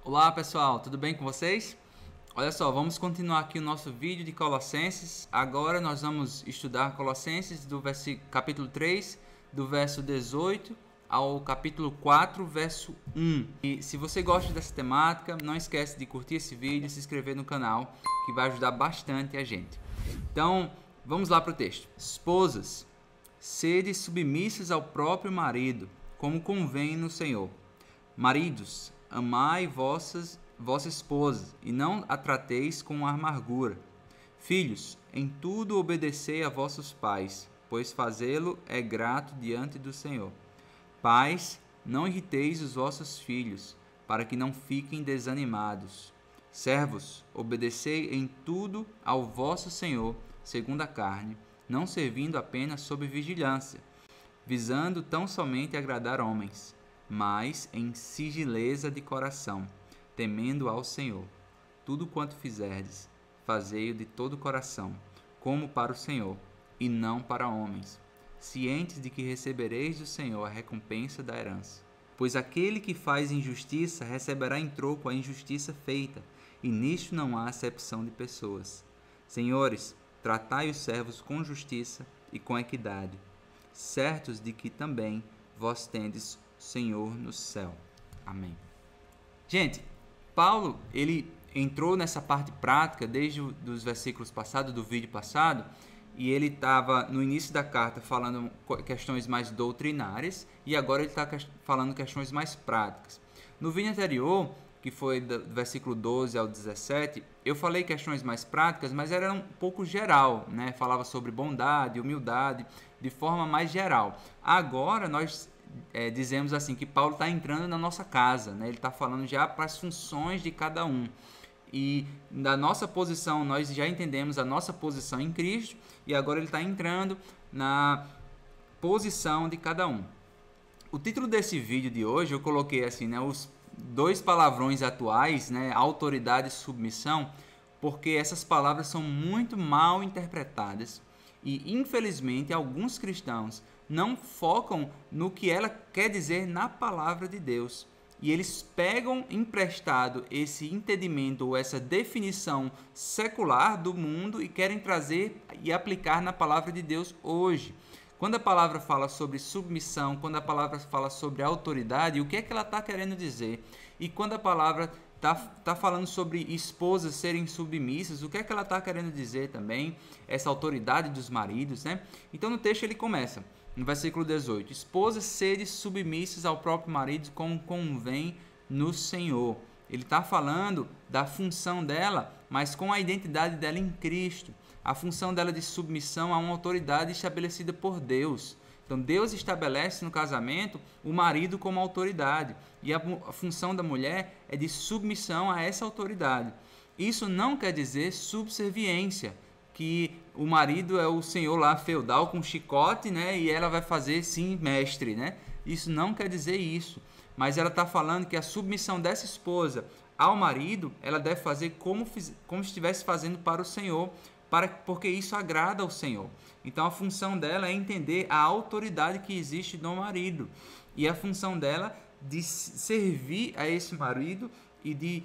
Olá pessoal, tudo bem com vocês? Olha só, vamos continuar aqui o nosso vídeo de Colossenses. Agora nós vamos estudar Colossenses do capítulo 3, do verso 18 ao capítulo 4, verso 1. E se você gosta dessa temática, não esquece de curtir esse vídeo e se inscrever no canal, que vai ajudar bastante a gente. Então, vamos lá para o texto. Esposas, sede submissas ao próprio marido, como convém no Senhor. Maridos, amai vossa esposa, e não a trateis com amargura. Filhos, em tudo obedecei a vossos pais, pois fazê-lo é grato diante do Senhor. Pais, não irriteis os vossos filhos, para que não fiquem desanimados. Servos, obedecei em tudo ao vosso Senhor, segundo a carne, não servindo apenas sob vigilância, visando tão somente agradar homens, mas em sigileza de coração, temendo ao Senhor. Tudo quanto fizerdes, fazei-o de todo o coração, como para o Senhor, e não para homens, cientes de que recebereis do Senhor a recompensa da herança. Pois aquele que faz injustiça receberá em troco a injustiça feita, e nisto não há acepção de pessoas. Senhores, tratai os servos com justiça e com equidade, certos de que também vós tendes Senhor no céu. Amém. Gente, Paulo, ele entrou nessa parte prática desde os versículos passados, do vídeo passado, e ele estava no início da carta falando questões mais doutrinárias, e agora ele está falando questões mais práticas. No vídeo anterior, que foi do versículo 12 ao 17, eu falei questões mais práticas, mas era um pouco geral, né? Falava sobre bondade, humildade, de forma mais geral. Agora nós dizemos assim que Paulo está entrando na nossa casa, né? Ele está falando já para as funções de cada um. E da nossa posição, nós já entendemos a nossa posição em Cristo, e agora ele está entrando na posição de cada um. O título desse vídeo de hoje eu coloquei assim, né, os dois palavrões atuais, né, autoridade e submissão, porque essas palavras são muito mal interpretadas e, infelizmente, alguns cristãos não focam no que ela quer dizer na palavra de Deus. E eles pegam emprestado esse entendimento ou essa definição secular do mundo e querem trazer e aplicar na palavra de Deus hoje. Quando a palavra fala sobre submissão, quando a palavra fala sobre autoridade, o que é que ela está querendo dizer? E quando a palavra está falando sobre esposas serem submissas, o que é que ela está querendo dizer também? Essa autoridade dos maridos, né? Então no texto ele começa, no versículo 18, esposas sede submissas ao próprio marido como convém no Senhor. Ele está falando da função dela, mas com a identidade dela em Cristo. A função dela de submissão a uma autoridade estabelecida por Deus. Então Deus estabelece no casamento o marido como autoridade, e a função da mulher é de submissão a essa autoridade. Isso não quer dizer subserviência, que o marido é o senhor lá feudal com chicote, né, e ela vai fazer sim mestre, né? Isso não quer dizer isso, mas ela está falando que a submissão dessa esposa ao marido, ela deve fazer como estivesse fazendo para o Senhor, porque isso agrada ao Senhor. Então a função dela é entender a autoridade que existe no marido, e a função dela de servir a esse marido e de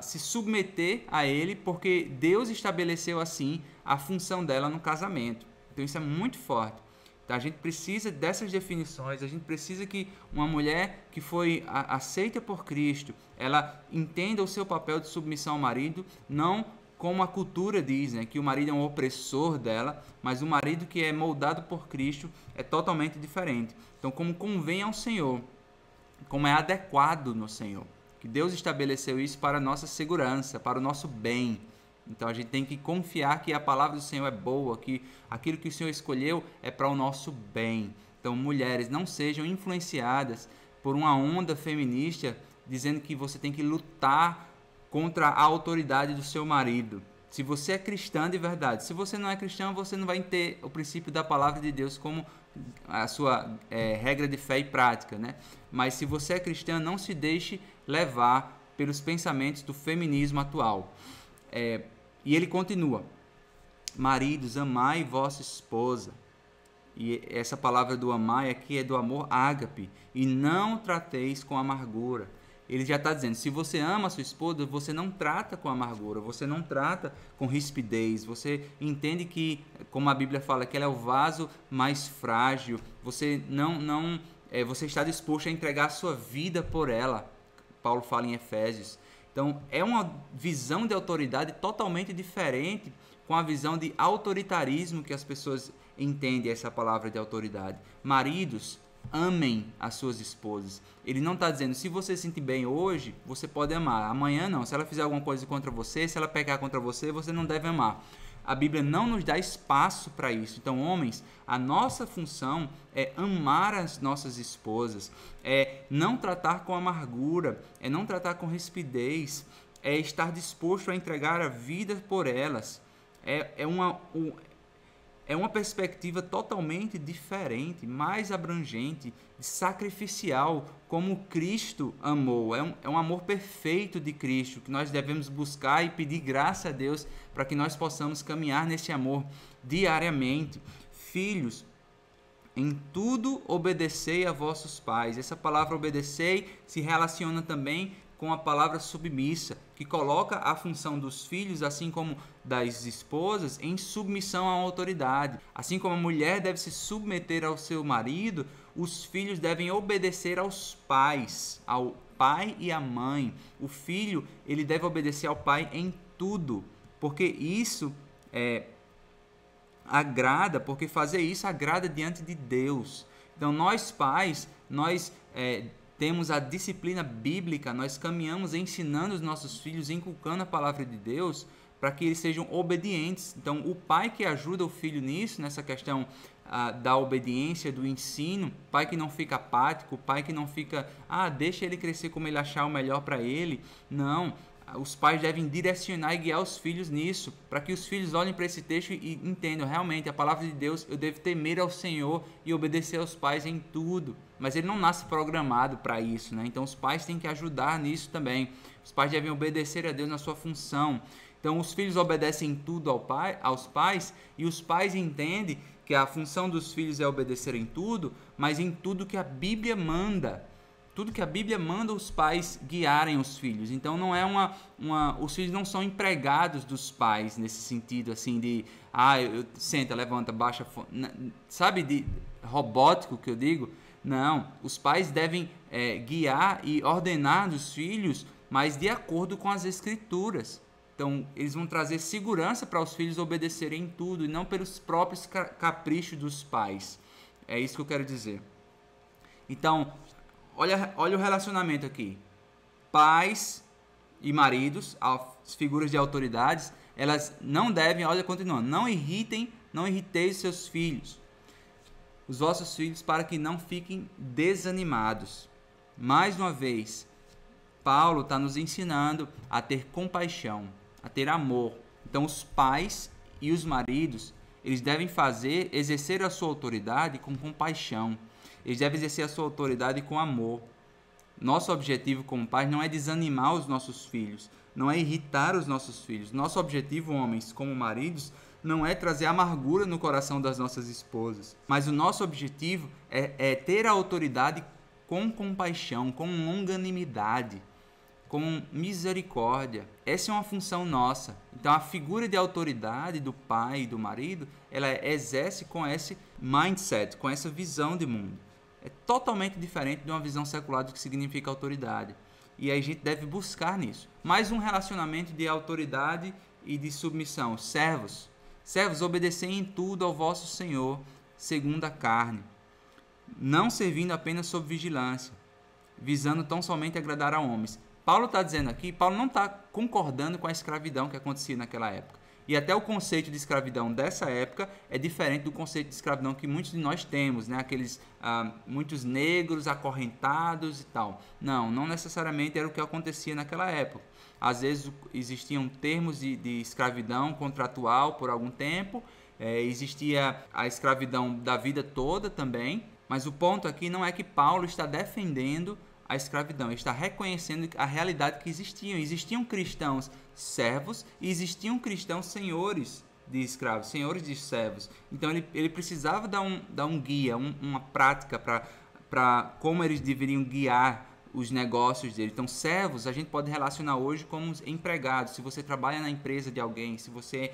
se submeter a ele, porque Deus estabeleceu assim a função dela no casamento. Então isso é muito forte. Então, a gente precisa dessas definições, a gente precisa que uma mulher que foi aceita por Cristo, ela entenda o seu papel de submissão ao marido, não como a cultura diz, né, que o marido é um opressor dela, mas o marido que é moldado por Cristo é totalmente diferente. Então, como convém ao Senhor, como é adequado no Senhor, que Deus estabeleceu isso para a nossa segurança, para o nosso bem. Então a gente tem que confiar que a palavra do Senhor é boa, que aquilo que o Senhor escolheu é para o nosso bem. Então, mulheres, não sejam influenciadas por uma onda feminista dizendo que você tem que lutar contra a autoridade do seu marido. Se você é cristã de verdade, se você não é cristã, você não vai ter o princípio da palavra de Deus como a sua regra de fé e prática, né? Mas se você é cristã, não se deixe levar pelos pensamentos do feminismo atual. E ele continua, maridos, amai vossa esposa. E essa palavra do amai aqui é do amor ágape. E não trateis com amargura. ele já está dizendo, se você ama a sua esposa, você não trata com amargura, você não trata com rispidez, você entende que, como a Bíblia fala, que ela é o vaso mais frágil, você você está disposto a entregar a sua vida por ela. Paulo fala em Efésios. Então, é uma visão de autoridade totalmente diferente com a visão de autoritarismo que as pessoas entendem essa palavra de autoridade. Maridos, amem as suas esposas. Ele não está dizendo, se você se sentir bem hoje, você pode amar. Amanhã não. Se ela fizer alguma coisa contra você, se ela pecar contra você, você não deve amar. A Bíblia não nos dá espaço para isso. Então, homens, a nossa função é amar as nossas esposas, é não tratar com amargura, é não tratar com rispidez, é estar disposto a entregar a vida por elas. É uma perspectiva totalmente diferente, mais abrangente, sacrificial, como Cristo amou. É um amor perfeito de Cristo, que nós devemos buscar e pedir graça a Deus para que nós possamos caminhar nesse amor diariamente. Filhos, em tudo obedecei a vossos pais. Essa palavra obedecei se relaciona também com a palavra submissa, que coloca a função dos filhos, assim como das esposas, em submissão à autoridade. Assim como a mulher deve se submeter ao seu marido, os filhos devem obedecer aos pais, ao pai e à mãe. O filho, ele deve obedecer ao pai em tudo, porque isso agrada, porque fazer isso agrada diante de Deus. Então, nós pais, temos a disciplina bíblica, nós caminhamos ensinando os nossos filhos, inculcando a palavra de Deus, para que eles sejam obedientes. Então, o pai que ajuda o filho nisso, nessa questão da obediência, do ensino, pai que não fica apático, pai que não fica, deixa ele crescer como ele achar o melhor para ele. Não, os pais devem direcionar e guiar os filhos nisso, para que os filhos olhem para esse texto e entendam, realmente, a palavra de Deus, eu devo temer ao Senhor e obedecer aos pais em tudo. Mas ele não nasce programado para isso, né? Então os pais têm que ajudar nisso também. Os pais devem obedecer a Deus na sua função. Então os filhos obedecem tudo aos pais, e os pais entendem que a função dos filhos é obedecer em tudo, mas em tudo que a Bíblia manda. Tudo que a Bíblia manda os pais guiarem os filhos. Então não é os filhos não são empregados dos pais nesse sentido assim de senta, levanta, baixa, sabe, de robótico que eu digo. Não, os pais devem guiar e ordenar dos filhos, mas de acordo com as Escrituras. Então, eles vão trazer segurança para os filhos obedecerem em tudo, e não pelos próprios caprichos dos pais. É isso que eu quero dizer. Então, olha o relacionamento aqui. Pais e maridos, as figuras de autoridades, elas não devem, olha, continuando, não irriteis seus filhos, os vossos filhos, para que não fiquem desanimados. Mais uma vez, Paulo está nos ensinando a ter compaixão, a ter amor. Então, os pais e os maridos, eles devem exercer a sua autoridade com compaixão. Eles devem exercer a sua autoridade com amor. Nosso objetivo como pais não é desanimar os nossos filhos, não é irritar os nossos filhos. Nosso objetivo, homens, como maridos, não é trazer amargura no coração das nossas esposas, mas o nosso objetivo é ter a autoridade com compaixão, com longanimidade, com misericórdia. Essa é uma função nossa. Então, a figura de autoridade do pai e do marido, ela exerce com esse mindset, com essa visão de mundo. É totalmente diferente de uma visão secular do que significa autoridade. E a gente deve buscar nisso. Mais um relacionamento de autoridade e de submissão. Servos, obedecei em tudo ao vosso Senhor, segundo a carne, não servindo apenas sob vigilância, visando tão somente agradar a homens. Paulo está dizendo aqui, Paulo não está concordando com a escravidão que acontecia naquela época. E até o conceito de escravidão dessa época é diferente do conceito de escravidão que muitos de nós temos, né? Muitos negros acorrentados e tal. Não necessariamente era o que acontecia naquela época. Às vezes existiam termos de escravidão contratual por algum tempo, existia a escravidão da vida toda também, mas o ponto aqui não é que Paulo está defendendo a escravidão, ele está reconhecendo a realidade que existiam cristãos servos e existiam cristãos senhores de escravos, senhores de servos. Então ele precisava dar um guia, uma prática para como eles deveriam guiar os negócios dele. Então, servos a gente pode relacionar hoje como empregados. Se você trabalha na empresa de alguém, se você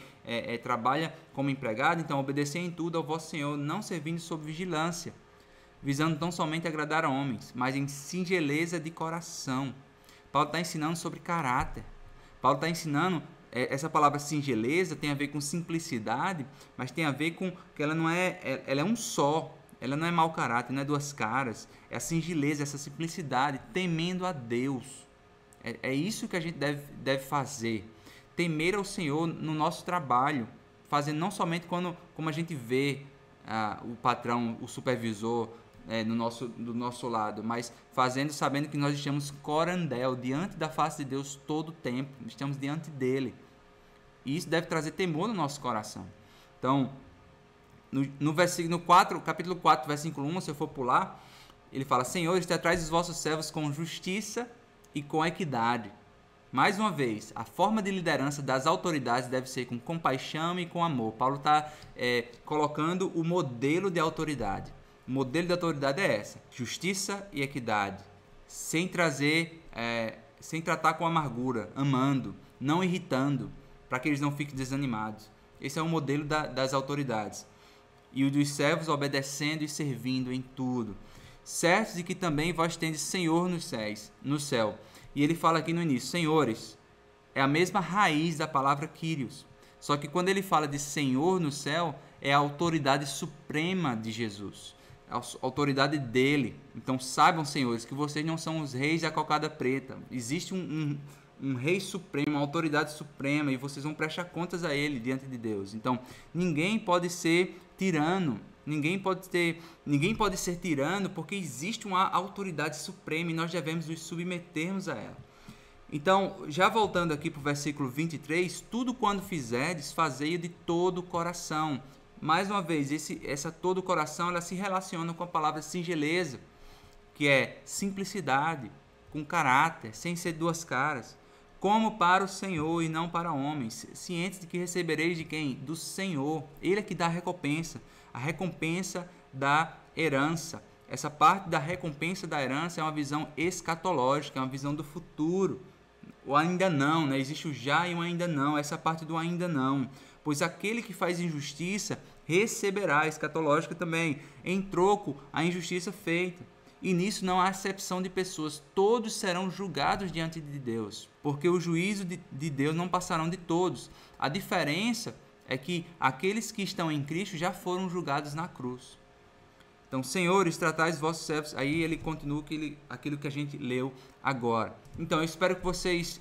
trabalha como empregado, então obedecer em tudo ao vosso Senhor, não servindo sob vigilância, visando não somente agradar a homens, mas em singeleza de coração. Paulo está ensinando sobre caráter. Paulo está ensinando, essa palavra singeleza tem a ver com simplicidade, mas tem a ver com que ela não é, ela é um só. Ela não é mau caráter, não é duas caras. É a singeleza, essa simplicidade, temendo a Deus. É isso que a gente deve fazer. Temer ao Senhor no nosso trabalho. Fazendo não somente como a gente vê o patrão, o supervisor do nosso lado, mas fazendo sabendo que nós estamos corandel, diante da face de Deus todo o tempo. Estamos diante dele. E isso deve trazer temor no nosso coração. Então, no capítulo 4, versículo 1, se eu for pular, ele fala: Senhores, traz os vossos servos com justiça e com equidade. Mais uma vez, a forma de liderança das autoridades deve ser com compaixão e com amor. Paulo está colocando o modelo de autoridade. O modelo de autoridade é essa: justiça e equidade, sem tratar com amargura, amando, não irritando, para que eles não fiquem desanimados. Esse é o modelo das autoridades. E o dos servos obedecendo e servindo em tudo, certos de que também vós tendes Senhor no céu. E ele fala aqui no início, senhores, é a mesma raiz da palavra Kyrios, só que quando ele fala de Senhor no céu, é a autoridade suprema de Jesus, a autoridade dele. Então saibam, senhores, que vocês não são os reis da cocada preta. Existe um rei supremo, uma autoridade suprema, e vocês vão prestar contas a ele diante de Deus. Então ninguém pode ser tirano, ninguém pode ser tirano, porque existe uma autoridade suprema e nós devemos nos submetermos a ela. Então, já voltando aqui para o versículo 23, tudo quando fizerdes, fazei-o de todo o coração. Mais uma vez, essa todo o coração, ela se relaciona com a palavra singeleza, que é simplicidade, com caráter, sem ser duas caras, como para o Senhor e não para homens, cientes de que recebereis de quem? Do Senhor. Ele é que dá a recompensa da herança. Essa parte da recompensa da herança é uma visão escatológica, é uma visão do futuro. O ainda não, né? Existe o já e o ainda não, essa parte do ainda não. Pois aquele que faz injustiça receberá, escatológica também, em troco a injustiça feita. E nisso não há acepção de pessoas, todos serão julgados diante de Deus, porque o juízo de Deus não passarão de todos. A diferença é que aqueles que estão em Cristo já foram julgados na cruz. Então, senhores, tratais vossos servos. Aí ele continua aquilo que a gente leu agora. Então, eu espero que vocês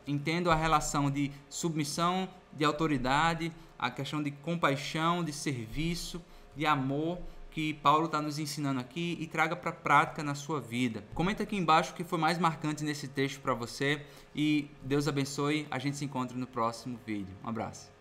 entendam a relação de submissão, de autoridade, a questão de compaixão, de serviço, de amor, que Paulo está nos ensinando aqui, e traga para a prática na sua vida. Comenta aqui embaixo o que foi mais marcante nesse texto para você, e Deus abençoe. A gente se encontra no próximo vídeo. Um abraço.